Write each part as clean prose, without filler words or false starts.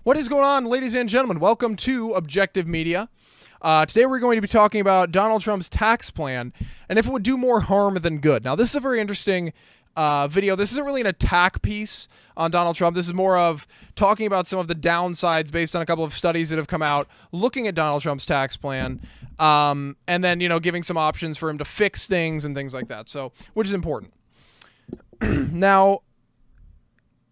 What is going on, ladies and gentlemen? Welcome to Objective Media. Today we're going to be talking about Donald Trump's tax plan and if it would do more harm than good. Now, this is a very interesting video. This isn't really an attack piece on Donald Trump. This is more of talking about some of the downsides based on a couple of studies that have come out looking at Donald Trump's tax plan, and then, giving some options for him to fix things and things like that. So, which is important. Now,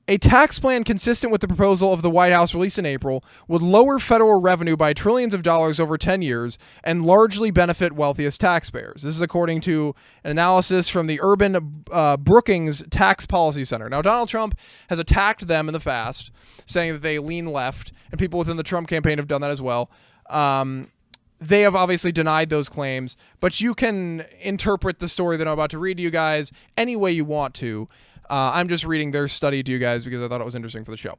a tax plan consistent with the proposal of the White House released in April would lower federal revenue by trillions of dollars over 10 years and largely benefit wealthiest taxpayers. This is according to an analysis from the Urban Brookings Tax Policy Center. Now, Donald Trump has attacked them in the past, saying that they lean left, and people within the Trump campaign have done that as well. They have obviously denied those claims, but you can interpret the story that I'm about to read to you guys any way you want to. I'm just reading their study to you guys because I thought it was interesting for the show.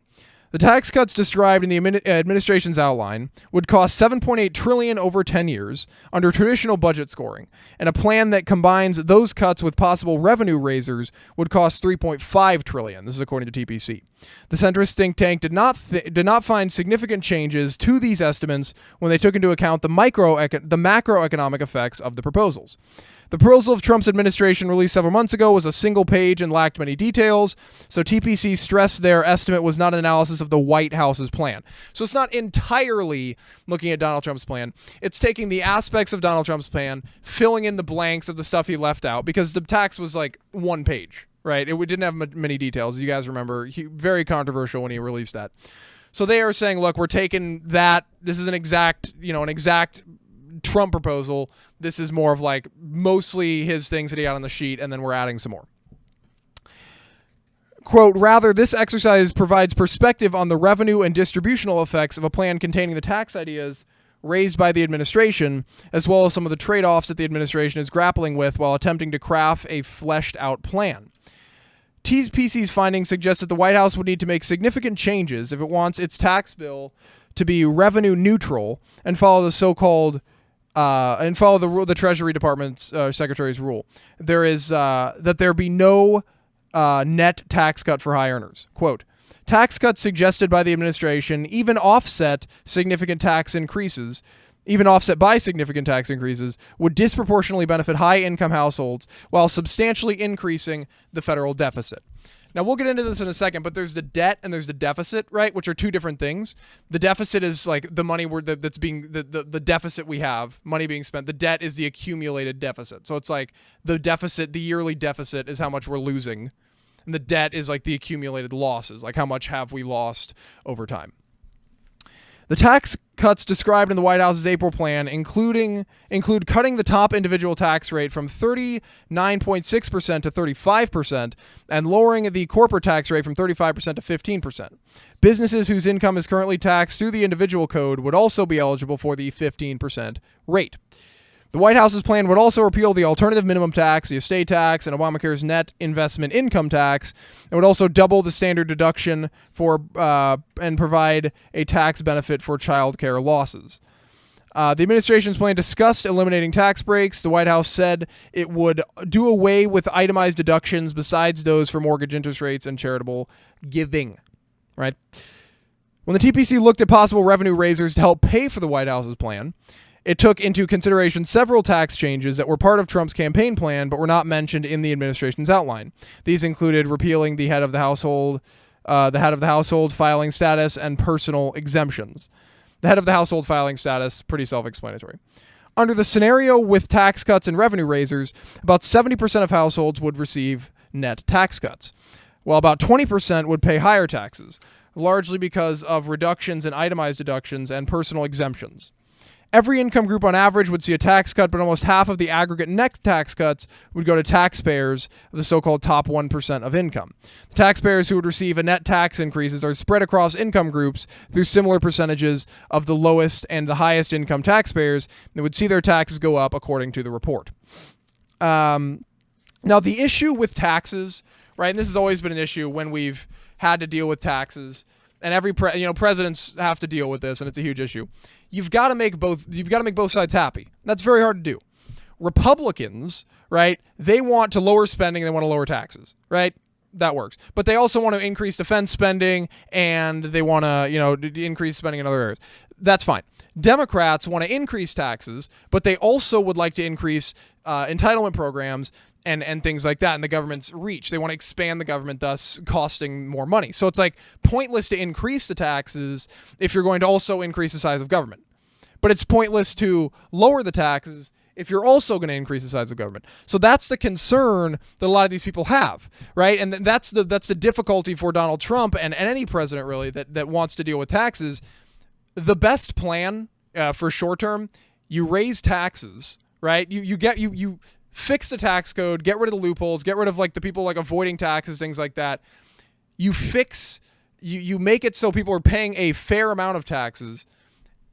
The tax cuts described in the administration's outline would cost $7.8 trillion over 10 years under traditional budget scoring, and a plan that combines those cuts with possible revenue raisers would cost $3.5 trillion. This is according to TPC. The centrist think tank did not find significant changes to these estimates when they took into account the macroeconomic effects of the proposals. The proposal of Trump's administration released several months ago was a single page and lacked many details, so TPC stressed their estimate was not an analysis of the White House's plan. So it's not entirely looking at Donald Trump's plan. It's taking the aspects of Donald Trump's plan, filling in the blanks of the stuff he left out, because the tax was like one page, right? It didn't have many details. You guys remember, very controversial when he released that. So they are saying, look, we're taking that. This is an exact Trump proposal. This is more of like mostly his things that he had on the sheet, and then we're adding some more. Quote, rather, this exercise provides perspective on the revenue and distributional effects of a plan containing the tax ideas raised by the administration, as well as some of the trade-offs that the administration is grappling with while attempting to craft a fleshed-out plan. TPC's findings suggest that the White House would need to make significant changes if it wants its tax bill to be revenue neutral and follow the so-called the Treasury Department's secretary's rule. There is that there be no net tax cut for high earners. Quote, tax cuts suggested by the administration even offset by significant tax increases, would disproportionately benefit high-income households while substantially increasing the federal deficit. Now, we'll get into this in a second, but there's the debt and there's the deficit, right, which are two different things. The deficit is like the money that's being the deficit we have, money being spent. The debt is the accumulated deficit. So it's like the deficit, the yearly deficit is how much we're losing. And the debt is like the accumulated losses, like how much have we lost over time. The tax cuts described in the White House's April plan include cutting the top individual tax rate from 39.6% to 35% and lowering the corporate tax rate from 35% to 15%. Businesses whose income is currently taxed through the individual code would also be eligible for the 15% rate. The White House's plan would also repeal the alternative minimum tax, the estate tax, and Obamacare's net investment income tax. It would also double the standard deduction for and provide a tax benefit for child care losses. The administration's plan discussed eliminating tax breaks. The White House said it would do away with itemized deductions besides those for mortgage interest rates and charitable giving. Right? When the TPC looked at possible revenue raisers to help pay for the White House's plan, it took into consideration several tax changes that were part of Trump's campaign plan but were not mentioned in the administration's outline. These included repealing the head of the household filing status and personal exemptions. The head of the household filing status, pretty self-explanatory. Under the scenario with tax cuts and revenue raisers, about 70% of households would receive net tax cuts, while about 20% would pay higher taxes, largely because of reductions in itemized deductions and personal exemptions. Every income group on average would see a tax cut, but almost half of the aggregate net tax cuts would go to taxpayers of the so-called top 1% of income. The taxpayers who would receive a net tax increases are spread across income groups through similar percentages of the lowest and the highest income taxpayers that would see their taxes go up according to the report. Now, the issue with taxes, right, and this has always been an issue when we've had to deal with taxes, and every presidents have to deal with this, and it's a huge issue. You've got to make both sides happy. That's very hard to do. Republicans, right, they want to lower spending, they want to lower taxes, right? that works. But they also want to increase defense spending, and they want to, increase spending in other areas. That's fine. Democrats want to increase taxes, but they also would like to increase entitlement programs and things like that in the government's reach. They want to expand the government, thus costing more money. So it's like pointless to increase the taxes if you're going to also increase the size of government. But it's pointless to lower the taxes if you're also going to increase the size of government. So that's the concern that a lot of these people have, right? And that's the difficulty for Donald Trump and any president really that wants to deal with taxes. The best plan for short term, you raise taxes, right? You fix the tax code, get rid of the loopholes, get rid of like the people like avoiding taxes, things like that. You make it so people are paying a fair amount of taxes,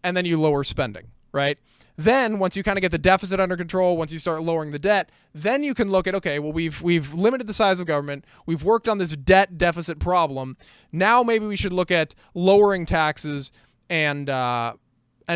and then you lower spending, right? Then once you kind of get the deficit under control, once you start lowering the debt, then you can look at, okay, well, we've limited the size of government. We've worked on this debt deficit problem. Now maybe we should look at lowering taxes and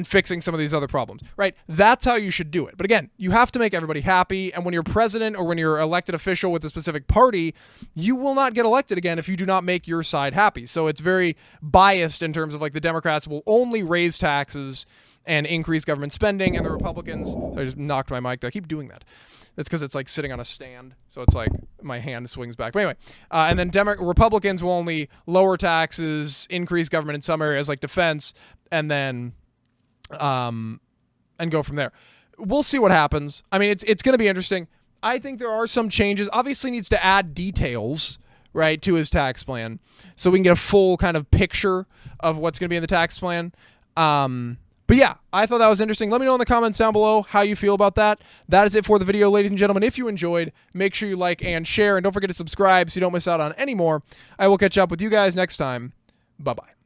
fixing some of these other problems, right? That's how you should do it. But again, you have to make everybody happy. And when you're president or when you're elected official with a specific party, you will not get elected again if you do not make your side happy. So it's very biased in terms of like the Democrats will only raise taxes and increase government spending, and the Republicans, so I just knocked my mic there. I keep doing that. That's because it's like sitting on a stand, so it's like my hand swings back. But anyway, and then Republicans will only lower taxes, increase government in some areas like defense, and then and go from there. We'll see what happens. I mean, it's going to be interesting. I think there are some changes. Obviously needs to add details, right, to his tax plan so we can get a full kind of picture of what's going to be in the tax plan. But yeah, I thought that was interesting. Let me know in the comments down below how you feel about that. That is it for the video, ladies and gentlemen. If you enjoyed, make sure you like and share, and don't forget to subscribe so you don't miss out on any more. I will catch up with you guys next time. Bye-bye.